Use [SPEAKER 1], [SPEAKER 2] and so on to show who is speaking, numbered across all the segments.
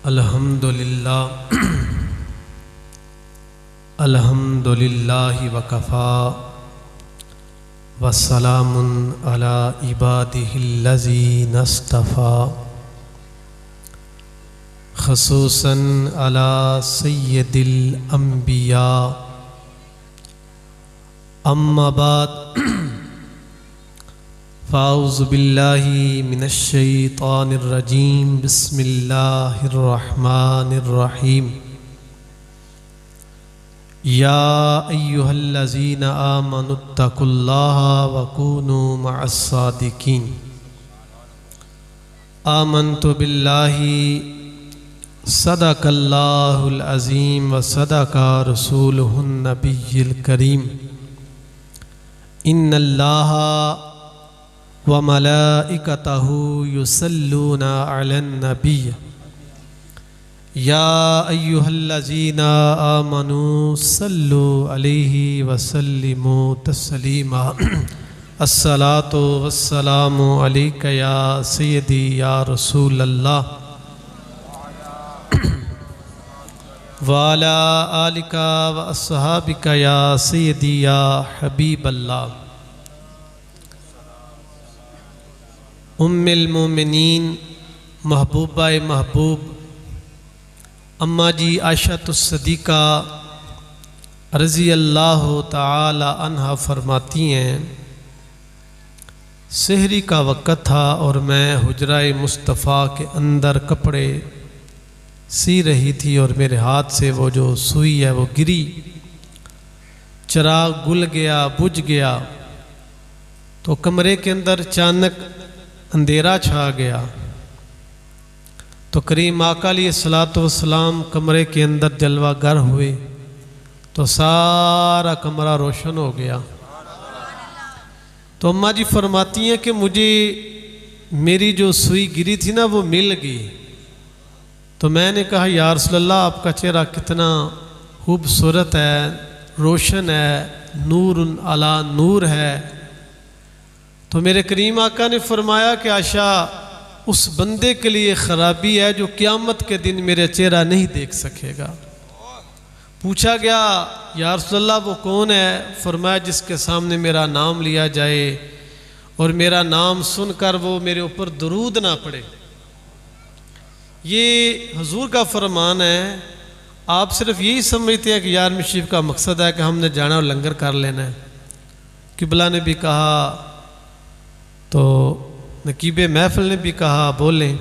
[SPEAKER 1] अल्हम्दुलिल्लाह अल्हम्दुलिल्लाहि वकफ़ा वस्सलामुन अला इबादिहिल्लज़ीना इस्तफ़ा ख़ुसूसन अला सय्यदिल अंबिया अम्मा बाद फ़ाऊज़ु बिल्लाहि मिनश शैतानिर रजीम बिस्मिल्लाहिर रहमानिर रहीम या अय्युहल्लज़ीना आमनुत्तकुल्लाहा वकूनू मअस्सादिकीन आमन्तु बिल्लाहि सदक़ल्लाहुल अज़ीम व सदक़ा रसूलुहुन नबिय्युल करीम इन्नल्लाहा व मलाइकतहु युसल्लूना अलन नबिय्य या अय्युहल्लज़ीना आमनू सल्लु अलैहि व सल्लिमू तस्लीमा अस्सलातु वस्सलामु अलैका या सय्यदी या रसूलल्लाह वाला आलिका व अस्हाबिका या सय्यदी या हबीबल्लाह उम्मुल मोमिनीन महबूबा महबूब अम्मा जी आयशा सदीक़ा रज़ी अल्लाह ताला अन्हा फरमाती हैं, सहरी का वक़्त था और मैं हुजरा मुस्तफ़ा के अंदर कपड़े सी रही थी और मेरे हाथ से वो जो सुई है वो गिरी, चिराग गुल गया, बुझ गया। तो कमरे के अंदर अचानक अंधेरा छा गया। तो करीम आका अलैहिस्सलातु वस्सलाम कमरे के अंदर जलवागर हुए तो सारा कमरा रोशन हो गया। तो अम्मा जी फरमाती हैं कि मुझे मेरी जो सुई गिरी थी ना वो मिल गई। तो मैंने कहा या रसूलल्लाह आपका चेहरा कितना खूबसूरत है, रोशन है, नूर अला नूर है। तो मेरे करीम आका ने फरमाया कि आशा उस बंदे के लिए ख़राबी है जो क़यामत के दिन मेरा चेहरा नहीं देख सकेगा। पूछा गया या रसूलल्लाह वो कौन है? फरमाया जिसके सामने मेरा नाम लिया जाए और मेरा नाम सुनकर वो मेरे ऊपर दुरूद ना पड़े। ये हुजूर का फरमान है। आप सिर्फ यही समझते हैं कि यार मिशीफ का मकसद है कि हमने जाना और लंगर कर लेना है। किबला ने भी कहा, तो नकीबे महफिल ने भी कहा बोलें,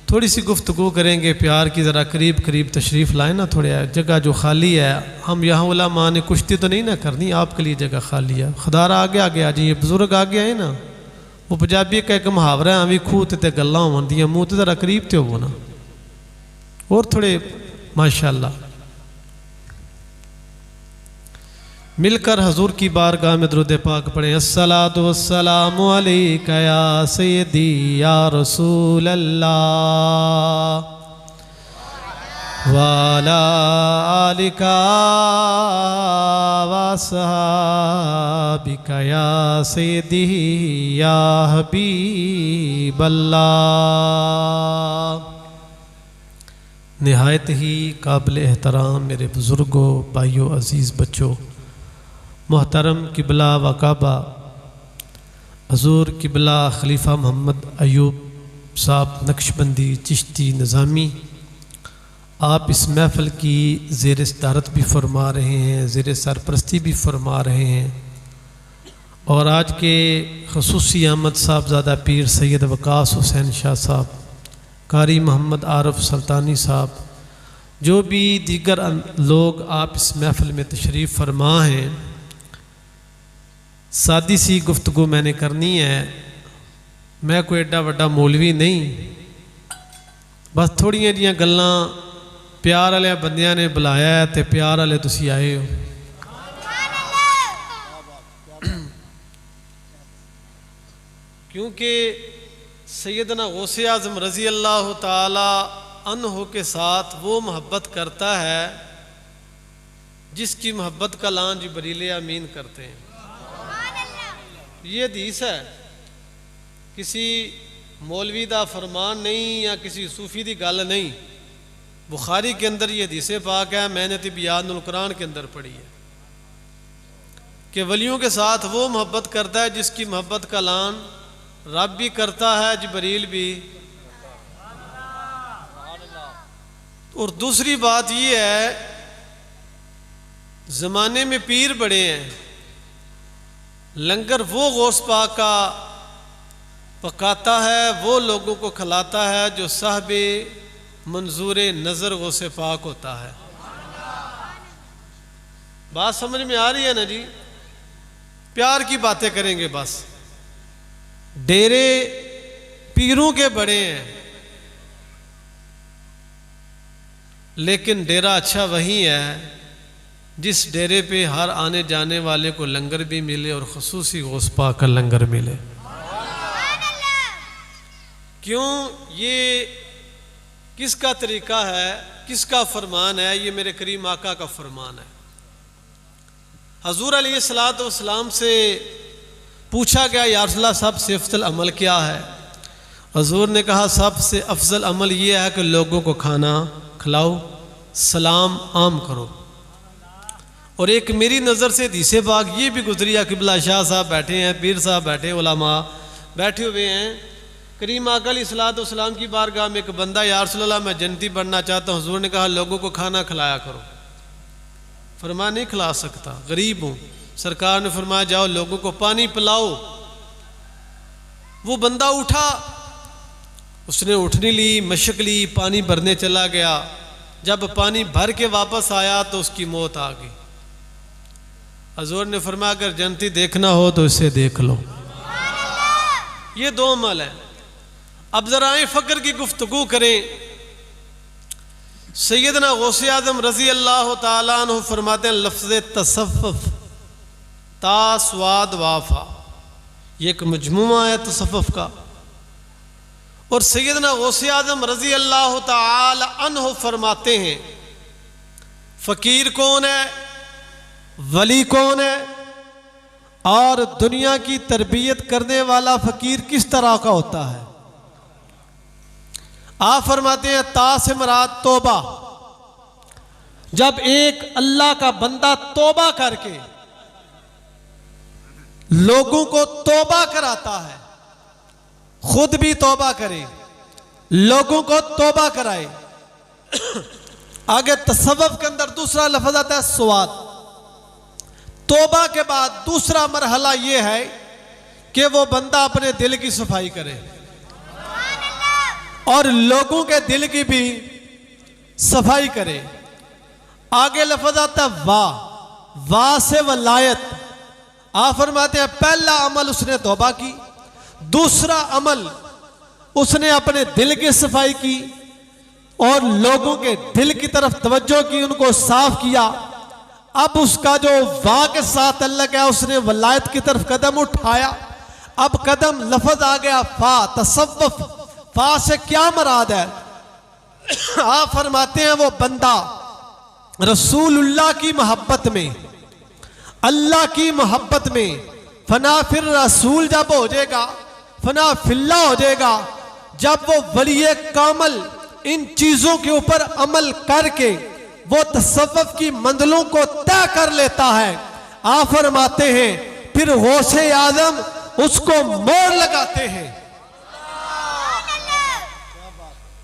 [SPEAKER 1] थोड़ी सी गुफ्तगू करेंगे प्यार की, ज़रा करीब करीब तशरीफ़ लाए ना, थोड़े जगह जो खाली है। हम यहाँ उलमा ने कुश्ती तो नहीं ना करनी, आपके लिए जगह खाली है। खुदारा आगे आगे आ जाइए, बुजुर्ग आगे आए ना। वो पंजाबी का एक मुहावरा है, अभी खूह ते गल्लां होंदियां, मुँह तो ज़रा करीब ते हो ना, और थोड़े माशाअल्लाह। मिलकर हजूर की बारगाह में दरूद पाक पढ़ें। अस्सलातु वस्सलामु अलैका या सय्यदी या रसूल अल्लाह वाला आलिका वसहाबिका या सय्यदी या हबीबल्लाह। निहायत ही काबिल एहतराम मेरे बुज़ुर्गों, भाइयों, अज़ीज़ बच्चों, मोहतरम किबला वकाबा हजूर किबला खलीफा मोहम्मद अयूब साहब नक्शबंदी चिश्ती निज़ामी, आप इस महफ़िल की ज़ेर सदारत भी फरमा रहे हैं, ज़ेर सरपरस्ती भी फरमा रहे हैं। और आज के ख़ुसूसी अहमद साहबज़ादा पीर सैयद वकास हुसैन शाह साहब, कारी मोहम्मद आरफ सुल्तानी साहब, जो भी दीगर लोग आप इस महफ़िल में तशरीफ़ फरमा हैं, सादी सी गुफ्तगू मैंने करनी है। मैं कोई एडा वड्डा मौलवी नहीं, बस थोड़ियां जिहियां गल्लां प्यार वाले बंदियां ने बुलाया है तो प्यार वाले तुसी आए हो। क्योंकि सैयदना गौसे आज़म रज़ी अल्लाह ताला अन्हु के साथ वो मोहब्बत करता है जिसकी मोहब्बत का लान जिब्रील अमीन करते हैं। ये हदीस है, किसी मौलवी दा फरमान नहीं या किसी सूफी दी गल नहीं। बुखारी के अंदर ये हदीस पाक है, मैंने तिबियानुल कुरान के अंदर पढ़ी है कि वलियों के साथ वो मोहब्बत करता है जिसकी मोहब्बत का ऐलान रब भी करता है, जिब्रील भी। और दूसरी बात ये है, ज़माने में पीर बड़े हैं, लंगर वो गौस पाक का पकाता है, वो लोगों को खिलाता है जो साहबे मंजूर नज़र गौस पाक होता है। बात समझ में आ रही है ना जी? प्यार की बातें करेंगे बस। डेरे पीरों के बड़े हैं, लेकिन डेरा अच्छा वही है जिस डेरे पे हर आने जाने वाले को लंगर भी मिले और खुसूसी गौस पाक का लंगर मिले। क्यों? ये किसका तरीका है, किसका फरमान है? ये मेरे करीम आका का फरमान है। हजूर अलैहिस्सलातु वस्सलाम से पूछा गया, या रसूलल्लाह सबसे अफजल अमल क्या है? हजूर ने कहा सबसे अफजल अमल ये है कि लोगों को खाना खिलाओ, सलाम आम करो। और एक मेरी नज़र से हदीस पाक ये भी गुजरी है, किबला शाह साहब बैठे हैं, पीर साहब बैठे, उलमा बैठे हुए हैं। करीम आका अलैहिस्सलातु वस्सलाम की बारगाह में एक बंदा, या रसूलल्लाह मैं जन्नती बनना चाहता हूँ। हुजूर ने कहा लोगों को खाना खिलाया करो। फरमाया नहीं खिला सकता, गरीब हूँ। सरकार ने फरमाया जाओ लोगों को पानी पिलाओ। वो बंदा उठा, उसने उठनी ली, मशक ली, पानी भरने चला गया। जब पानी भर के वापस आया तो उसकी मौत आ गई। हजूर ने फरमाया अगर जन्नती देखना हो तो इसे देख लो। ये दो अमल है। अब जरा फ़क्र की गुफ्तगू करें। सैयदना गौसे आज़म रज़ी अल्लाह ताला अन्हु फरमाते हैं लफ्ज़ तसफ़्फ़ुफ़ ता स्वाद वाफा, ये एक मजमूआ है तसफ़्फ़ुफ़ का। और सैयदना गौसे आज़म रज़ी अल्लाह ताला अन्हु फरमाते हैं फ़कीर कौन है, वली कौन है, और दुनिया की तरबियत करने वाला फ़कीर किस तरह का होता है। आप फरमाते हैं ता से मुराद तौबा। जब एक अल्लाह का बंदा तौबा करके लोगों को तौबा कराता है, खुद भी तौबा करे, लोगों को तौबा कराए। आगे तसव्वुफ के अंदर दूसरा लफ्ज आता है स्वाद। तौबा के बाद दूसरा मरहला यह है कि वो बंदा अपने दिल की सफाई करे और लोगों के दिल की भी सफाई करे। आगे लफ्ज आता है वाह। वाह से वलायत। आप फरमाते हैं पहला अमल उसने तौबा की, दूसरा अमल उसने अपने दिल की सफाई की और लोगों के दिल की तरफ तवज्जो की, उनको साफ किया। अब उसका जो वाह के साथ अल्लाह है, उसने वलायत की तरफ कदम उठाया। अब कदम लफ्ज आ गया फा, तसव्वुफ। फा से क्या मुराद है? आप फरमाते हैं वो बंदा रसूलुल्लाह की मोहब्बत में, अल्लाह की मोहब्बत में फना फिर रसूल जब हो जाएगा, फना फिल्ला हो जाएगा। जब वो वलिये कामल इन चीजों के ऊपर अमल करके वो तसव्वुफ की मंजिलों को तय कर लेता है, आप फरमाते हैं फिर गौसे आज़म उसको मोर लगाते हैं।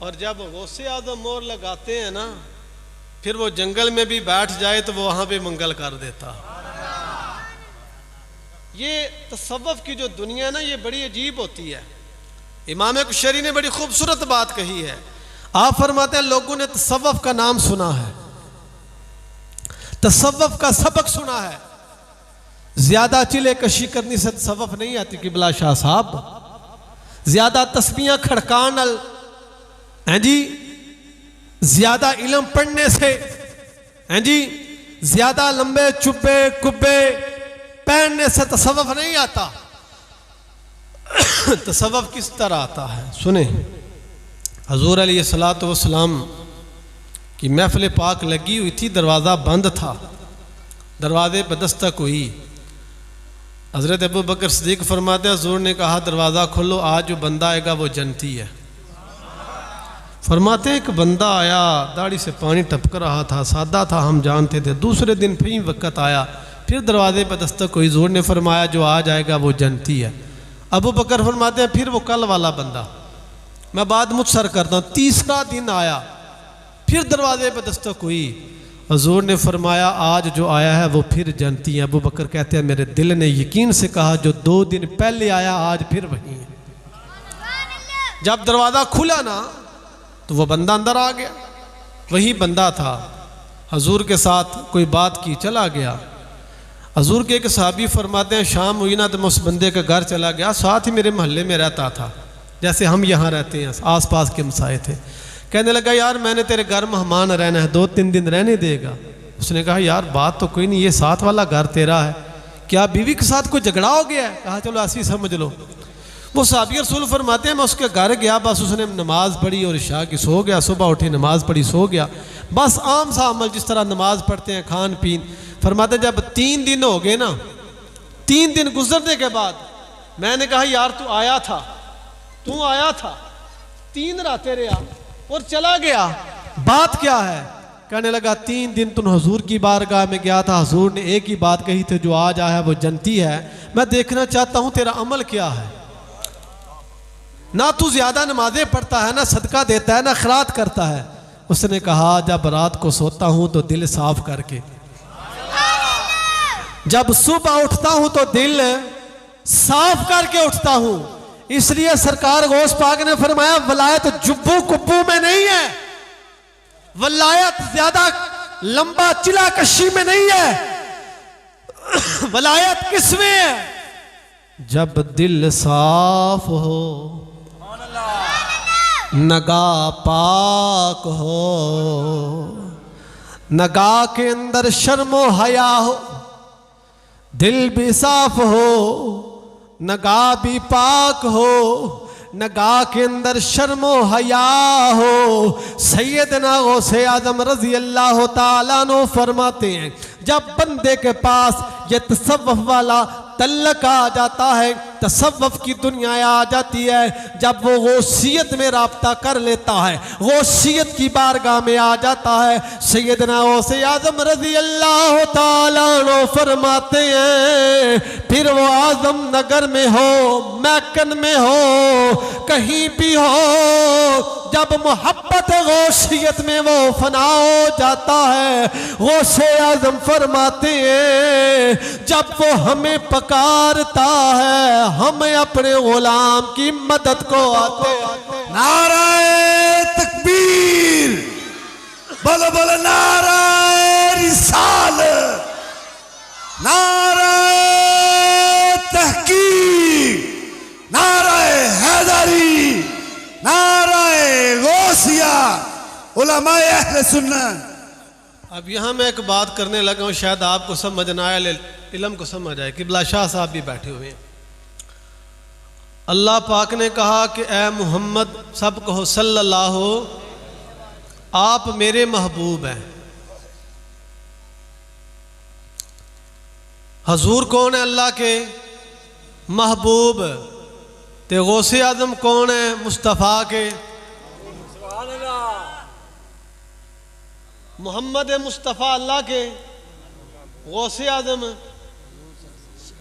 [SPEAKER 1] और जब गौसे आज़म मोर लगाते हैं ना, फिर वो जंगल में भी बैठ जाए तो वो वहां पे मंगल कर देता। ये तसव्वुफ की जो दुनिया ना, ये बड़ी अजीब होती है। इमाम कुशैरी ने बड़ी खूबसूरत बात कही है। आप फरमाते हैं लोगों ने तसव्वुफ का नाम सुना है, तसव्वुफ का सबक सुना है, ज्यादा चिले कशी करने से तसव्वुफ नहीं आती किबला शाह साहब। ज्यादा तस्बीहां खड़कान हैं जी, ज्यादा इल्म पढ़ने से हैं जी, ज्यादा लंबे चुब्बे कुब्बे पहनने से तसव्वुफ नहीं आता। तसव्वुफ किस तरह आता है सुने। हजूर अलैहिस्सलातु वस्सलाम की महफिल पाक लगी हुई थी, दरवाज़ा बंद था, दरवाजे पर दस्तक हुई। हज़रत अबू बकर सिद्दीक़ फरमाते हैं हजूर ने कहा दरवाज़ा खोलो, आज जो बंदा आएगा वो जन्नती है। फरमाते हैं एक बंदा आया, दाढ़ी से पानी टपक रहा था, सादा था, हम जानते थे। दूसरे दिन फिर वक़्त आया, फिर दरवाजे पर दस्तक हुई, ज़ोर ने फरमाया जो आ जाएगा वो जनती है। अबू बकर फरमाते हैं फिर वो कल वाला बंदा, मैं बात मुझसर करता हूँ। तीसरा दिन आया, फिर दरवाजे पर दस्तक हुई, हजूर ने फरमाया आज जो आया है वो फिर जनती है। अबू बकर कहते हैं मेरे दिल ने यकीन से कहा जो 2 दिन पहले आया आज फिर वही है। जब दरवाज़ा खुला ना तो वो बंदा अंदर आ गया, वही बंदा था। हजूर के साथ कोई बात की, चला गया। हजूर के एक सहाबी फरमाते हैं शाम हुई ना तो मैं उस बंदे के घर चला गया, साथ ही मेरे मोहल्ले में रहता था, जैसे हम यहाँ रहते हैं, आस पास के हमसाए थे। कहने लगा यार मैंने तेरे घर मेहमान रहना है, 2-3 दिन रहने देगा? उसने कहा यार बात तो कोई नहीं, ये साथ वाला घर तेरा है, क्या बीवी के साथ कोई झगड़ा हो गया है? कहा चलो ऐसी समझ लो। वो साहबी रसूल फरमाते हैं मैं उसके घर गया, बस उसने नमाज पढ़ी और इशा की सो गया, सुबह उठी नमाज पढ़ी सो गया, बस आम सा अमल जिस तरह नमाज पढ़ते हैं, खान पीन। फरमाते जब 3 दिन हो गए ना, 3 दिन गुजरने के बाद मैंने कहा यार तू आया था, 3 रातें रहा और चला गया, बात क्या है? कहने लगा 3 दिन तुम हजूर की बारगाह में गया था, हजूर ने एक ही बात कही थी जो आज आया है वो जनती है, मैं देखना चाहता हूं तेरा अमल क्या है। ना तू ज्यादा नमाजें पढ़ता है, ना सदका देता है, ना खैरात करता है। उसने कहा जब रात को सोता हूं तो दिल साफ करके, जब सुबह उठता हूं तो दिल साफ करके उठता हूं। इसलिए सरकार गौस पाक ने फरमाया वलायत जुब्बू कुब्बू में नहीं है, वलायत ज्यादा लंबा चिला कशी में नहीं है, वलायत किसमें है? जब दिल साफ हो, नगाह पाक हो, नगाह के अंदर शर्मो हया हो, दिल भी साफ हो, नगाह भी पाक हो, नगाह के अंदर शर्मो हया हो। सैयदना गौसे आजम रजी अल्लाह ताला अन्हु फरमाते हैं जब बंदे के पास ये तसव्वुफ वाला तल्लक आ जाता है, तसव्वुफ की दुनिया आ जाती है, जब वो गौसियत में राब्ता कर लेता है, गौसियत की बारगाह में आ जाता है, सैयदना गौसे आजम रज़ी अल्लाह ताला अन्हु फरमाते हैं फिर वो आजम नगर में हो, मैकन में हो, कहीं भी हो, जब मोहब्बत गौसियत में वो फना हो जाता है, गौसे आजम फरमाते हैं जब वो हमें पकारता है हम अपने गुलाम की मदद को आते।
[SPEAKER 2] नाराए तकबीर, बोलो बोलो नाराए रिसालत, नाराए तहकीक, नाराए हैदरी, नाराए गौसिया, उलमाए अहले सुन्नत।
[SPEAKER 1] अब यहाँ मैं एक बात करने लगा हूँ, शायद आपको समझ ना आए, इल्म को समझ आए। किबला शाह साहब भी बैठे हुए हैं। अल्लाह पाक ने कहा कि ए मोहम्मद, सब कहो सल्लल्लाहु, आप मेरे महबूब हैं। हजूर कौन है? अल्लाह के महबूब। ते गौसे आजम कौन है? मुस्तफ़ा के। मोहम्मद मुस्तफ़ा अल्लाह के, गौसे आजम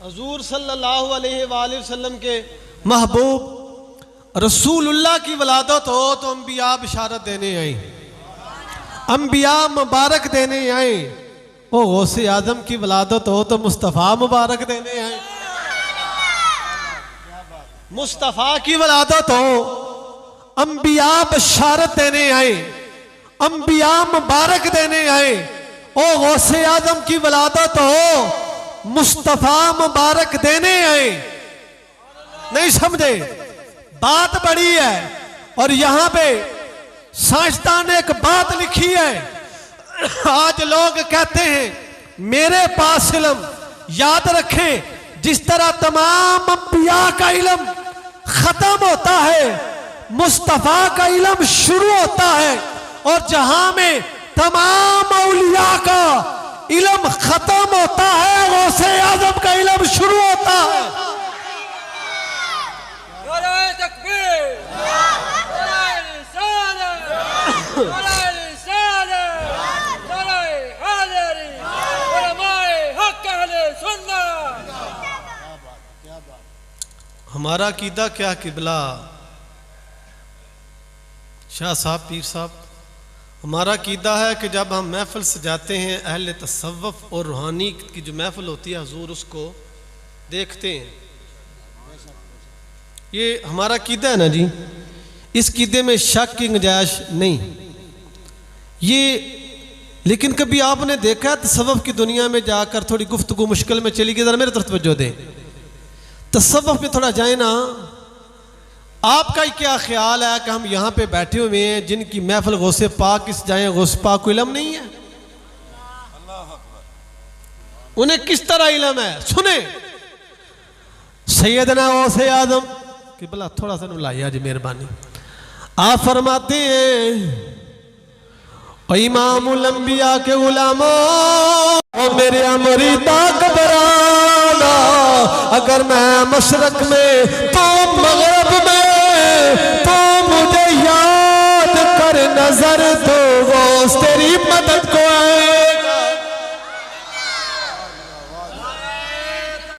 [SPEAKER 1] हजूर सल्लल्लाहु अलैहि वसल्लम के महबूब। रसूलुल्लाह की वलादत हो तो अंबिया बिशारत देने आए, अंबिया मुबारक देने आए। ओ गौसे आजम की वलादत हो तो मुस्तफ़ा मुबारक देने आए। मुस्तफ़ा की वलादत हो, अंबिया बिशारत देने आए, अंबिया मुबारक देने आए। ओ गौसे आजम की वलादत हो, मुस्तफ़ा मुबारक देने आए। नहीं समझे? बात बड़ी है। और यहां पे साइंसदान ने एक बात लिखी है, आज लोग कहते हैं मेरे पास इल्म, याद रखें जिस तरह तमाम अंबिया का इल्म खत्म होता है, मुस्तफ़ा का इल्म शुरू होता है, और जहां में तमाम औलिया का इल्म खत्म होता है, गौसे आजम का इल्म शुरू होता है। हमारा अकीदा क्या किबला शाह साहब पीर साहब, हमारा अकीदा है कि जब हम महफिल सजाते हैं अहले तसव्वुफ और रूहानी की जो महफिल होती है हुजूर उसको देखते हैं। ये हमारा अकीदा है ना जी, इस कीदे में शक की गुंजाइश नहीं। ये लेकिन कभी आपने देखा है तसव्वुफ की दुनिया में जाकर थोड़ी गुफ्तगू मुश्किल में चली गई, जरा मेरे तरफ तवज्जो दें, तसव्वुफ में थोड़ा जाए ना। आपका क्या ख्याल है कि हम यहाँ पे बैठे हुए हैं जिनकी महफिल गौसे पाक इस जाए, गौसे पाक को इल्म नहीं है, उन्हें किस तरह इल्म है? सुने सैयदना गौसे आदम कि भला थोड़ा सा लाइए आज मेहरबानी। आप फरमाते हैं इमामुल अंबिया के गुलामों मेरे अमरीता घबराना, अगर मैं मशरक में तो